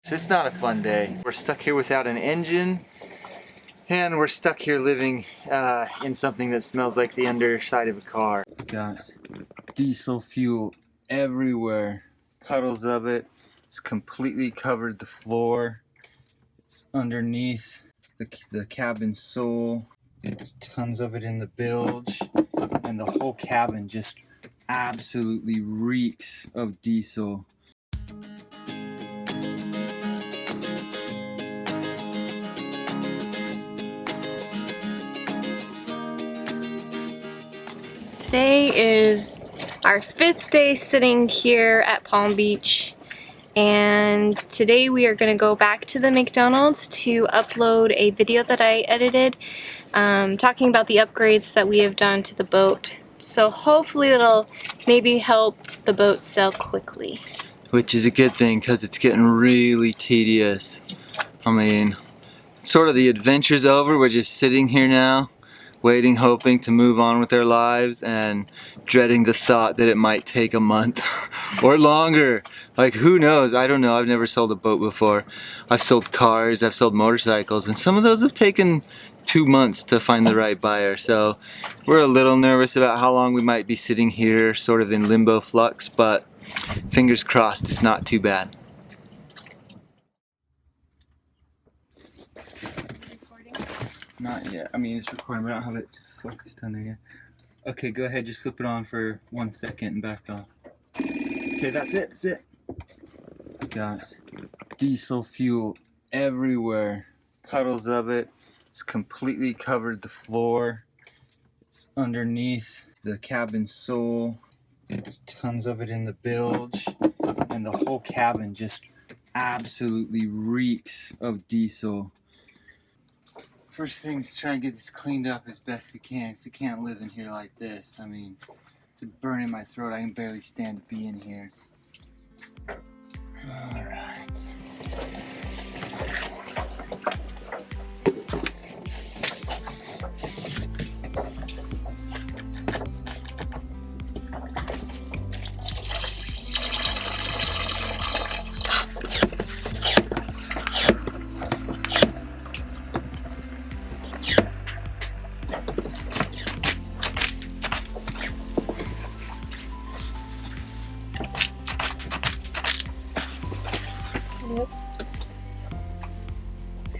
So it's not a fun day. We're stuck here without an engine, and we're stuck here living in something that smells like the underside of a car. Got diesel fuel everywhere, puddles of it. It's completely covered the floor. It's underneath the cabin sole. There's tons of it in the bilge, and the whole cabin just absolutely reeks of diesel. Today is our 5th day sitting here at Palm Beach, and today we are going to go back to the McDonald's to upload a video that I edited talking about the upgrades that we have done to the boat. So hopefully it'll maybe help the boat sail quickly. Which is a good thing because it's getting really tedious. I mean, sort of the adventure's over. We're just sitting here now, waiting, hoping to move on with our lives, and dreading the thought that it might take a month or longer. Like, who knows? I don't know. I've never sold a boat before. I've sold cars, I've sold motorcycles, and some of those have taken 2 months to find the right buyer. So we're a little nervous about how long we might be sitting here, sort of in limbo flux, but fingers crossed it's not too bad. Not yet. I mean, it's recording, but I don't have it focused on there yet. Okay, go ahead. Just flip it on for 1 second and back off. Okay, that's it. That's it. Got diesel fuel everywhere. Puddles of it. It's completely covered the floor. It's underneath the cabin sole. There's tons of it in the bilge. And the whole cabin just absolutely reeks of diesel. First thing is try and get this cleaned up as best we can, because we can't live in here like this. I mean, it's a burn in my throat. I can barely stand to be in here. Alright.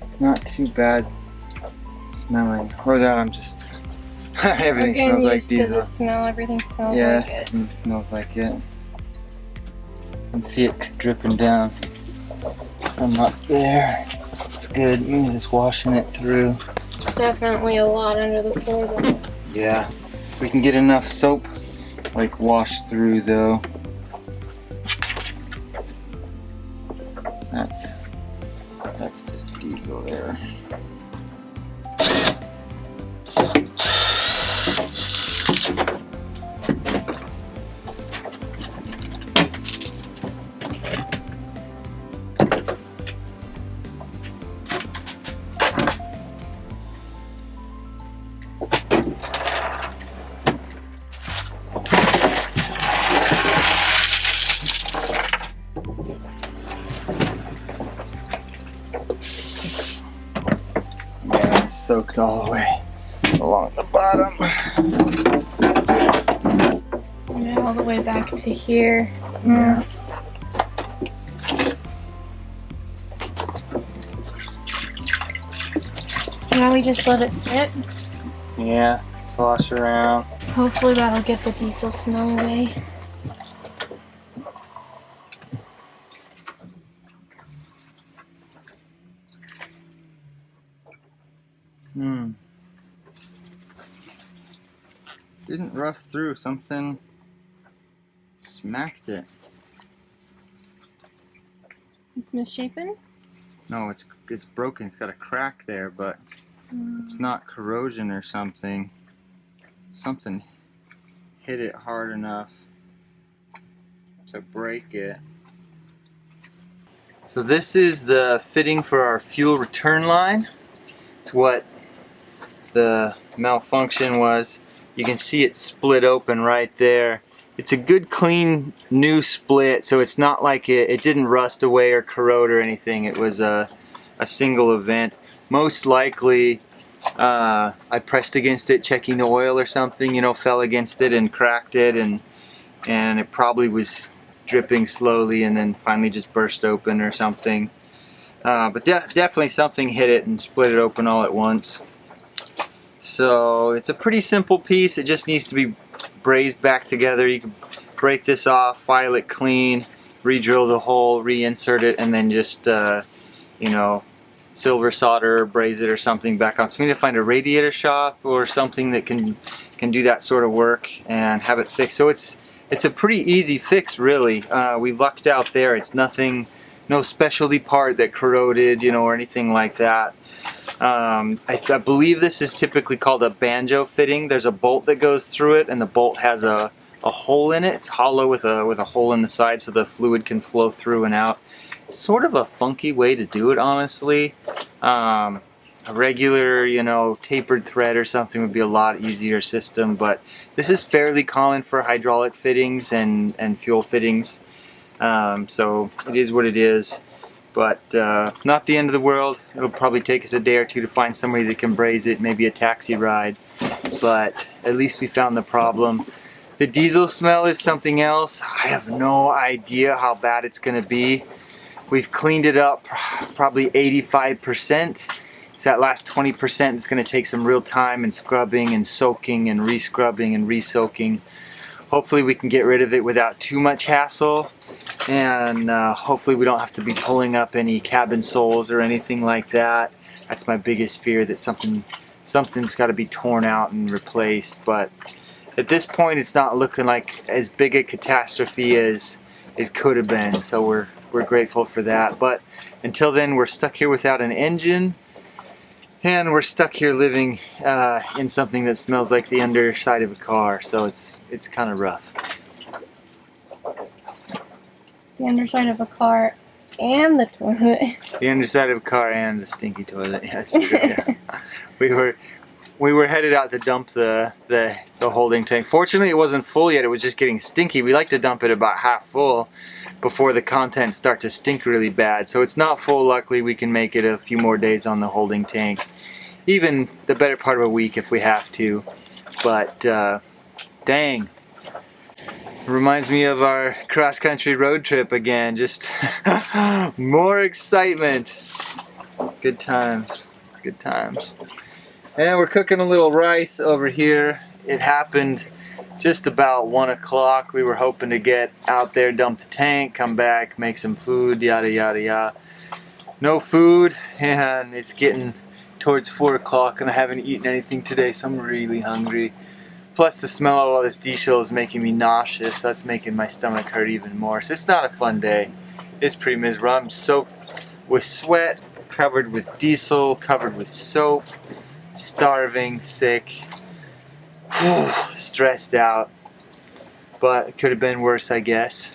It's not too bad smelling. Or that I'm just everything smells like diesel. To the smell, everything smells yeah, like it. Everything smells like it. You can see it dripping down from up there. It's good. I'm just washing it through. Definitely a lot under the floor though. Yeah. If we can get enough soap, like, washed through though. That's just diesel there. Soaked all the way along the bottom. Yeah, all the way back to here. Yeah. Now we just let it sit. Yeah, slosh around. Hopefully that'll get the diesel smell away. Didn't rust through. Something smacked it. It's misshapen? No, it's broken. It's got a crack there, but it's not corrosion or something. Something hit it hard enough to break it. So this is the fitting for our fuel return line. It's what the malfunction was. You can see it split open right there. it's a good clean new split, so it's not like it didn't rust away or corrode or anything. It was a single event. Most likely I pressed against it checking the oil or something, you know, fell against it and cracked it, and it probably was dripping slowly and then finally just burst open or something. But definitely something hit it and split it open all at once. So it's a pretty simple piece. It just needs to be brazed back together. You can break this off, file it clean, re-drill the hole, reinsert it, and then just you know, silver solder or braze it or something back on. So we need to find a radiator shop or something that can do that sort of work and have it fixed. So it's a pretty easy fix, really. We lucked out there. It's nothing, no specialty part that corroded, you know, or anything like that. I believe this is typically called a banjo fitting. There's a bolt that goes through it, and the bolt has a hole in it. It's hollow with a hole in the side so the fluid can flow through and out. It's sort of a funky way to do it, honestly. A regular, you know, tapered thread or something would be a lot easier system, but this is fairly common for hydraulic fittings and fuel fittings. So it is what it is. But not the end of the world. It'll probably take us a day or two to find somebody that can braze it, maybe a taxi ride. But at least we found the problem. The diesel smell is something else. I have no idea how bad it's going to be. We've cleaned it up probably 85%. It's that last 20% that's going to take some real time and scrubbing and soaking and re-scrubbing and re-soaking. Hopefully we can get rid of it without too much hassle, and hopefully we don't have to be pulling up any cabin soles or anything like that. That's my biggest fear, that something's got to be torn out and replaced. But at this point it's not looking like as big a catastrophe as it could have been, so we're grateful for that. But until then, we're stuck here without an engine, and we're stuck here living in something that smells like the underside of a car, so it's kind of rough. The underside of a car and the toilet. The underside of a car and the stinky toilet. Yeah, that's true. Yeah. We were headed out to dump the holding tank. Fortunately, it wasn't full yet. It was just getting stinky. We like to dump it about half full before the contents start to stink really bad. So it's not full. Luckily, we can make it a few more days on the holding tank, even the better part of a week if we have to. But dang, it reminds me of our cross-country road trip again. Just more excitement. Good times. Good times. And we're cooking a little rice over here. It happened just about 1 o'clock. We were hoping to get out there, dump the tank, come back, make some food, yada yada yada. No food, and it's getting towards 4 o'clock and I haven't eaten anything today, so I'm really hungry. Plus the smell of all this diesel is making me nauseous. That's making my stomach hurt even more. So it's not a fun day. It's pretty miserable. I'm soaked with sweat, covered with diesel, covered with soap, starving, sick, stressed out. But it could have been worse, I guess.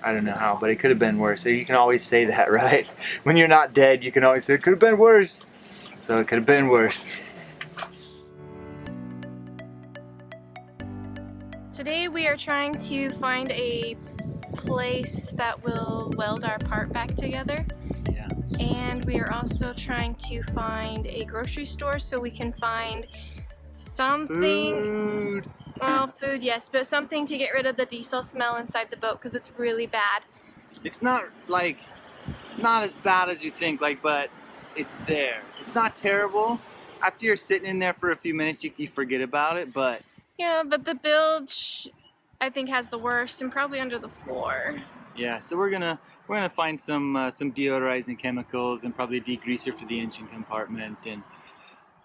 I don't know how, but it could have been worse. So you can always say that, right? When you're not dead, you can always say it could have been worse. So it could have been worse. Today we are trying to find a place that will weld our part back together. Yeah. And we are also trying to find a grocery store so we can find something. Food. Well, food, yes, but something to get rid of the diesel smell inside the boat because it's really bad. It's not as bad as you think, but it's there. It's not terrible. After you're sitting in there for a few minutes, you forget about it, but Yeah, but the bilge, I think, has the worst, and probably under the floor. yeah. So we're gonna find some deodorizing chemicals and probably a degreaser for the engine compartment, and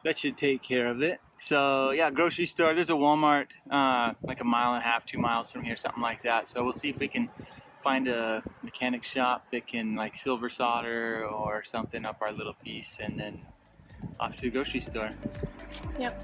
that should take care of it. So yeah, grocery store. There's a Walmart like 1.5 miles, 2 miles from here, something like that. So we'll see if we can find a mechanic shop that can silver solder or something up our little piece, and then off to the grocery store. Yep.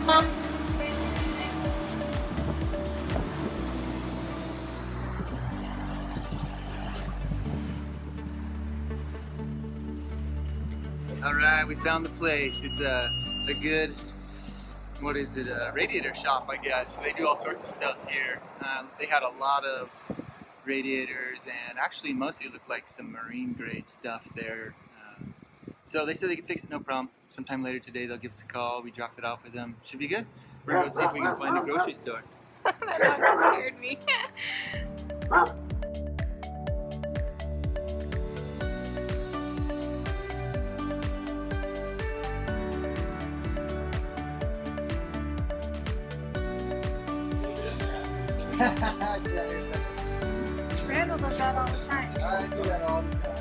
Alright, we found the place. It's a good, what is it, a radiator shop, I guess. They do all sorts of stuff here. They had a lot of radiators, and actually mostly looked like some marine grade stuff there. So they said they could fix it, no problem. Sometime later today they'll give us a call. We dropped it off with them. Should be good. We're gonna go see if we can find a grocery store. That dog scared me. Randall does that all the time. I do that all the time.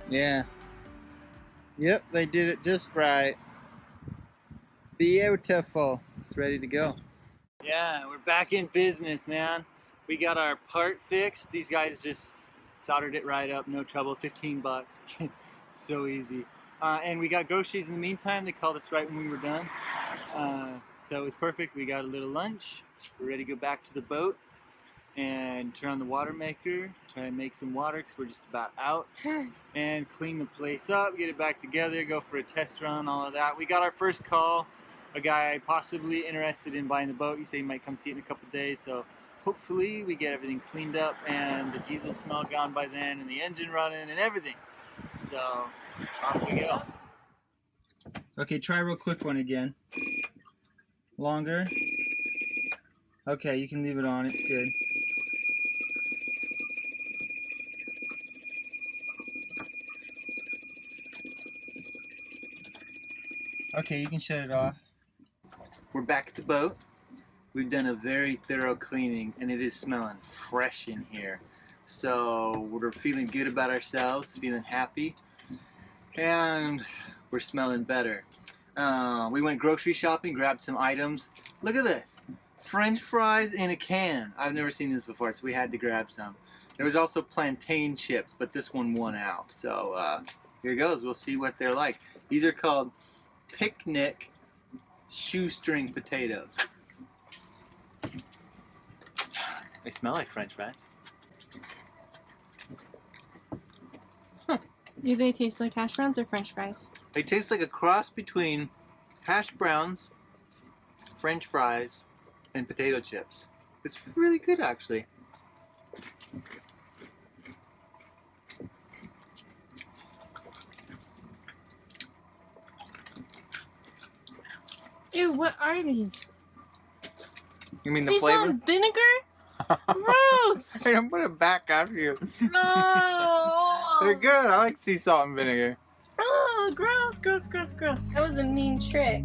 Yeah. Yep, they did it just right. Beautiful. It's ready to go. Yeah, we're back in business, man. We got our part fixed. These guys just soldered it right up, no trouble. 15 bucks. So easy. And we got groceries in the meantime. They called us right when we were done. So it was perfect. We got a little lunch. We're ready to go back to the boat and turn on the water maker, try and make some water because we're just about out, and clean the place up, get it back together, go for a test run, all of that. We got our first call, a guy possibly interested in buying the boat. He said he might come see it in a couple of days, so hopefully we get everything cleaned up and the diesel smell gone by then and the engine running and everything. So off we go. Okay, try a real quick one again. Longer. Okay, you can leave it on, it's good. Okay, you can shut it off. We're back at the boat. We've done a very thorough cleaning and it is smelling fresh in here. So we're feeling good about ourselves, feeling happy, and we're smelling better. We went grocery shopping, grabbed some items. Look at this. French fries in a can. I've never seen this before, so we had to grab some. There was also plantain chips, but this one won out. So here goes. We'll see what they're like. These are called picnic shoestring potatoes. They smell like French fries. Do they taste like hash browns or French fries? They taste like a cross between hash browns, French fries, and potato chips. It's really good, actually. Ew, what are these? You mean the Sea flavor? salt vinegar? Gross! I'm gonna back after you. No! They're good. I like sea salt and vinegar. Oh, gross, gross, gross, gross. That was a mean trick.